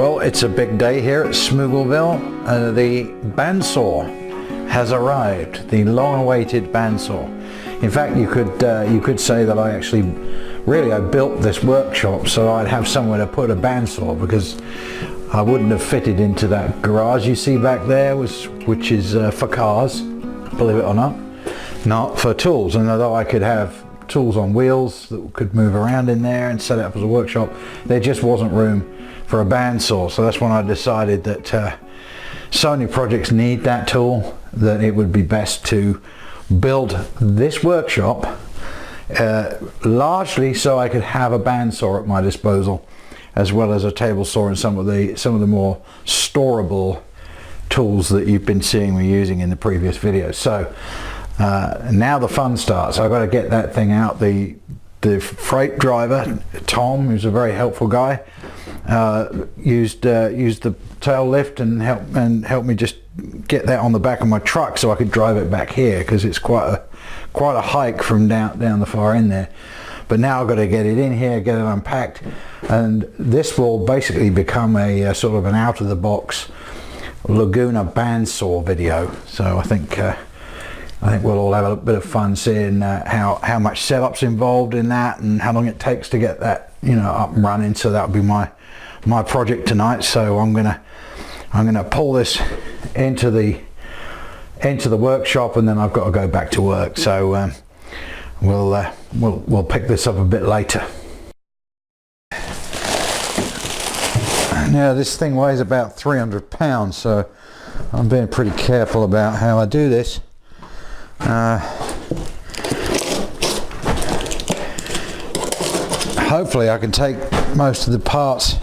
Well, it's a big day here at Smoogleville. The bandsaw has arrived, the long-awaited bandsaw. In fact, you could say that I built this workshop so I'd have somewhere to put a bandsaw, because I wouldn't have fitted into that garage you see back there, which is for cars, believe it or not for tools. And although I could have tools on wheels that could move around in there and set it up as a workshop, there just wasn't room for a bandsaw. So that's when I decided that so many projects need that tool that it would be best to build this workshop largely so I could have a bandsaw at my disposal, as well as a table saw and some of the more storable tools that you've been seeing me using in the previous videos. So now the fun starts. I've got to get that thing out. The freight driver, Tom, who's a very helpful guy, used the tail lift and helped me just get that on the back of my truck so I could drive it back here, because it's quite a hike from down the far end there. But now I've got to get it in here, get it unpacked, and this will basically become a sort of an out-of-the-box Laguna bandsaw video. So I think we'll all have a bit of fun seeing how much setup's involved in that and how long it takes to get that up and running. So that'll be my project tonight. So I'm gonna pull this into the workshop, and then I've got to go back to work. So we'll pick this up a bit later. Now this thing weighs about 300 pounds, so I'm being pretty careful about how I do this. Hopefully I can take most of the parts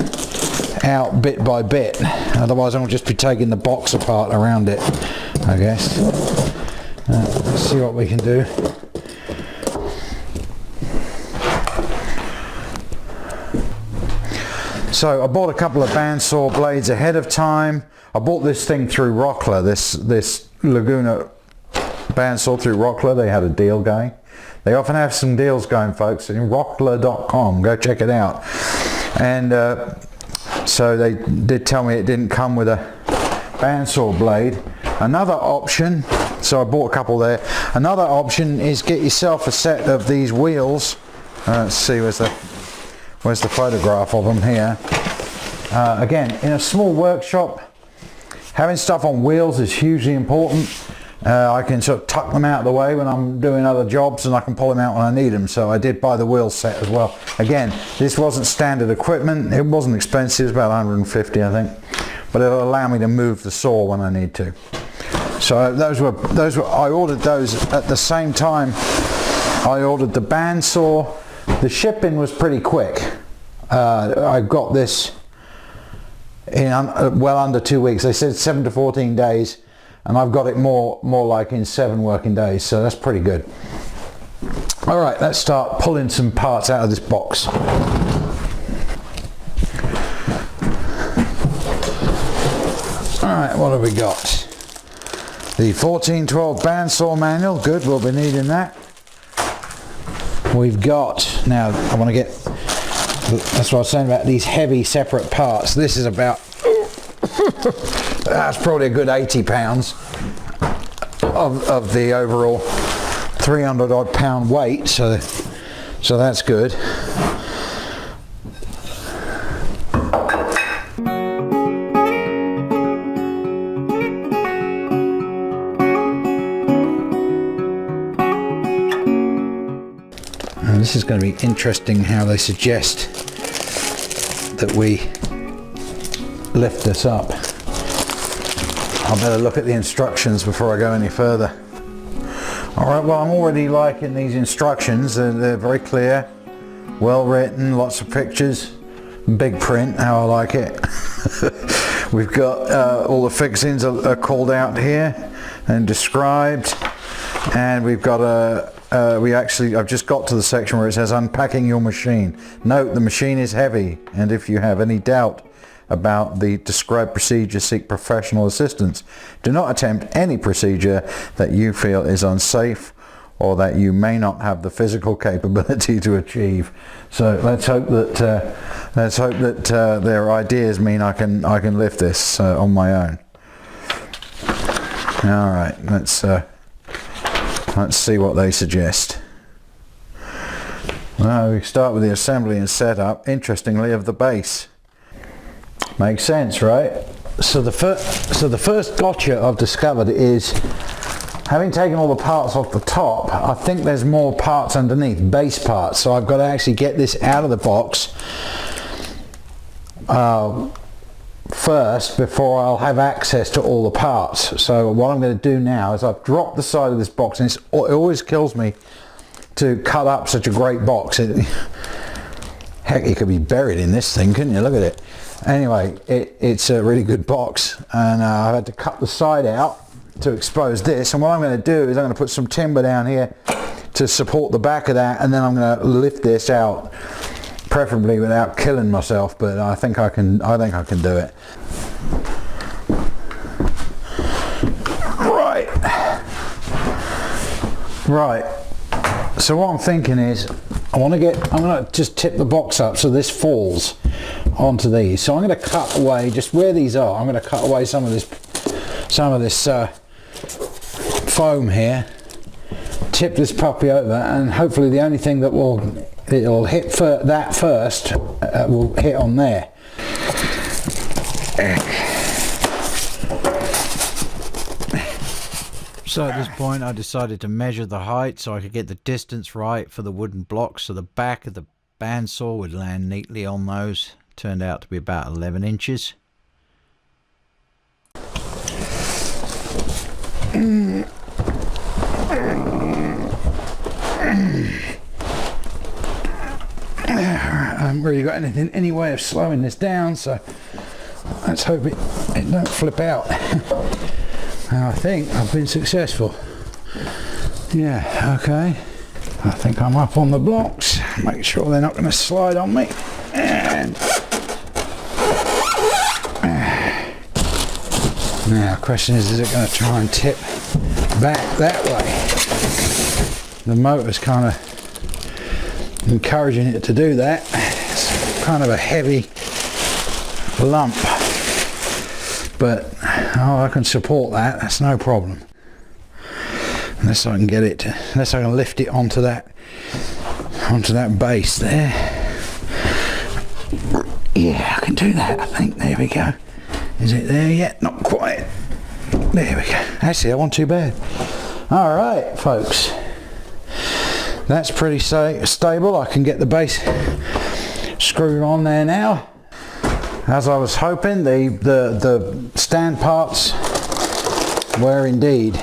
out bit by bit, otherwise I'll just be taking the box apart around it, I guess. Let's see what we can do. So I bought a couple of bandsaw blades ahead of time. I bought this thing through Rockler, this Laguna bandsaw through Rockler. They had a deal going. They often have some deals going, folks, in rockler.com. Go check it out. And so they did tell me it didn't come with a bandsaw blade. Another option, so I bought a couple there. Another option is get yourself a set of these wheels. Let's see, where's the photograph of them here. Again, in a small workshop, having stuff on wheels is hugely important. I can sort of tuck them out of the way when I'm doing other jobs, and I can pull them out when I need them. So I did buy the wheel set as well. Again, this wasn't standard equipment. It wasn't expensive. It was about 150, I think. But it'll allow me to move the saw when I need to. So those were I ordered those at the same time I ordered the bandsaw. The shipping was pretty quick. I got this in well under 2 weeks. They said 7 to 14 days, and I've got it more like in 7 working days, so that's pretty good. All right, let's start pulling some parts out of this box. All right, what have we got? The 1412 bandsaw manual. Good, we'll be needing that. We've got, now I want to get, that's what I was saying about these heavy separate parts. This is about, that's probably a good 80 pounds of the overall 300 odd pound weight, so that's good. This is going to be interesting how they suggest that we lift this up. I better look at the instructions before I go any further. Alright, well, I'm already liking these instructions. They're very clear, well written, lots of pictures, big print, how I like it. We've got all the fixings are called out here and described, and we've got I've just got to the section where it says unpacking your machine. Note, the machine is heavy, and if you have any doubt about the described procedure, seek professional assistance. Do not attempt any procedure that you feel is unsafe or that you may not have the physical capability to achieve. So let's hope that Let's hope that their ideas mean I can lift this on my own. All right, let's see what they suggest. Well, we start with the assembly and setup, interestingly, of the base. Makes sense, right? So the first gotcha I've discovered is, having taken all the parts off the top, I think there's more parts underneath, base parts. So I've got to actually get this out of the box first before I'll have access to all the parts. So what I'm going to do now is I've dropped the side of this box, and it always kills me to cut up such a great box. Heck, it could be buried in this thing, couldn't you? Look at it. Anyway, it's a really good box, and I've had to cut the side out to expose this, and what I'm going to do is I'm going to put some timber down here to support the back of that, and then I'm going to lift this out, preferably without killing myself, but I think I can do it. Right. So what I'm thinking is I'm going to just tip the box up so this falls onto these. So I'm going to cut away just where these are. I'm going to cut away some of this foam here, tip this puppy over, and hopefully the only thing that it'll hit that first will hit on there. So at this point I decided to measure the height so I could get the distance right for the wooden blocks, so the back of the bandsaw would land neatly on those. Turned out to be about 11 inches. I haven't really got any way of slowing this down, so let's hope it don't flip out. And I think I've been successful. Yeah, okay. I think I'm up on the blocks. Make sure they're not going to slide on me. And now the question is it going to try and tip back that way? The motor's kind of encouraging it to do that. It's kind of a heavy lump, but I can support that. That's no problem, unless I can get it unless I can lift it onto that base there. Yeah, I can do that, I think. There we go. Is it there yet? Not quite. There we go. Actually, that wasn't too bad. All right, folks, that's pretty stable. I can get the base screwed on there now. As I was hoping, the stand parts were indeed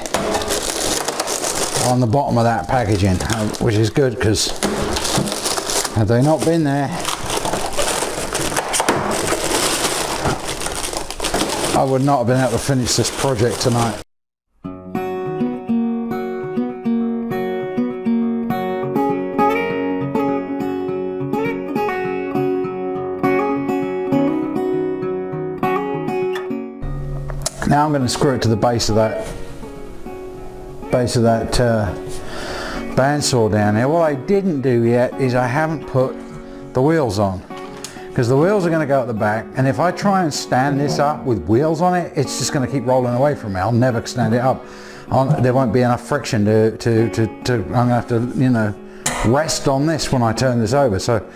on the bottom of that packaging, which is good, because had they not been there, I would not have been able to finish this project tonight. Now I'm going to screw it to the base of that bandsaw down here. What I didn't do yet is I haven't put the wheels on, because the wheels are going to go at the back, and if I try and stand this up with wheels on it, it's just going to keep rolling away from me. I'll never stand it up. There won't be enough friction to I'm going to have to, you know, rest on this when I turn this over. So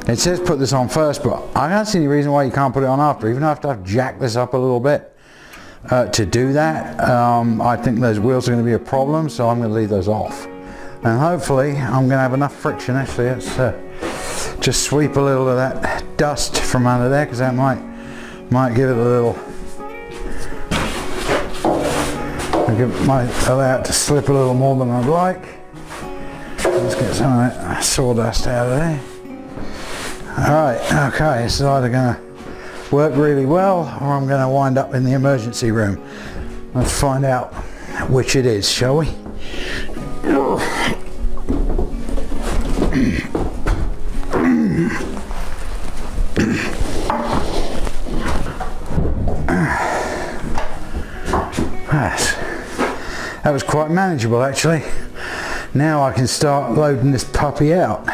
it says put this on first, but I don't see any reason why you can't put it on after, even if I have to jack this up a little bit. To do that, I think those wheels are going to be a problem, so I'm going to leave those off, and hopefully I'm going to have enough friction. Actually, let's just sweep a little of that dust from under there, because that might give it a little, might allow it to slip a little more than I'd like. Let's get some of that sawdust out of there. Alright, okay, it's either going to work really well, or I'm going to wind up in the emergency room. Let's find out which it is, shall we? That was quite manageable, actually. Now I can start loading this puppy out.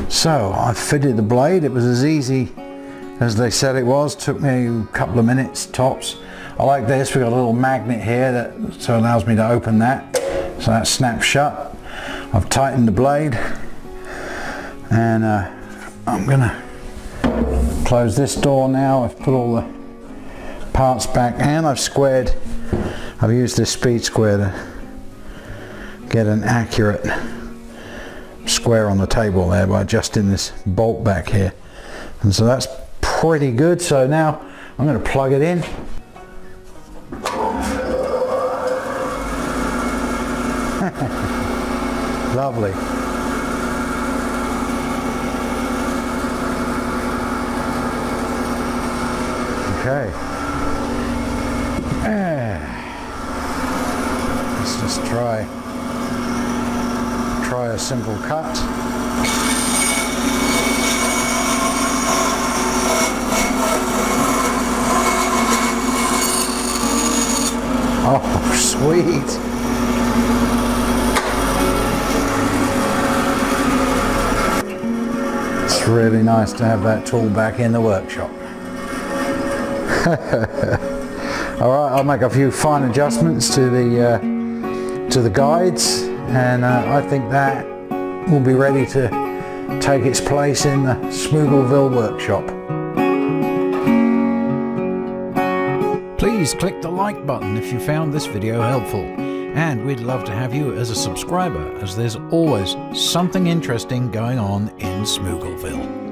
So I fitted the blade. It was as easy as they said it was. Took me a couple of minutes tops. I like this. We've got a little magnet here that so allows me to open that. So that snaps shut. I've tightened the blade, and I'm gonna close this door now. I've put all the parts back, and I've used this speed square to get an accurate square on the table there by adjusting this bolt back here, and so that's pretty good. So now I'm going to plug it in. Lovely. Okay. Let's just try a simple cut. Oh, sweet. It's really nice to have that tool back in the workshop. Alright, I'll make a few fine adjustments to the guides, and I think that will be ready to take its place in the Smoogleville workshop. Please click the like button if you found this video helpful, and we'd love to have you as a subscriber, as there's always something interesting going on in Smoogleville.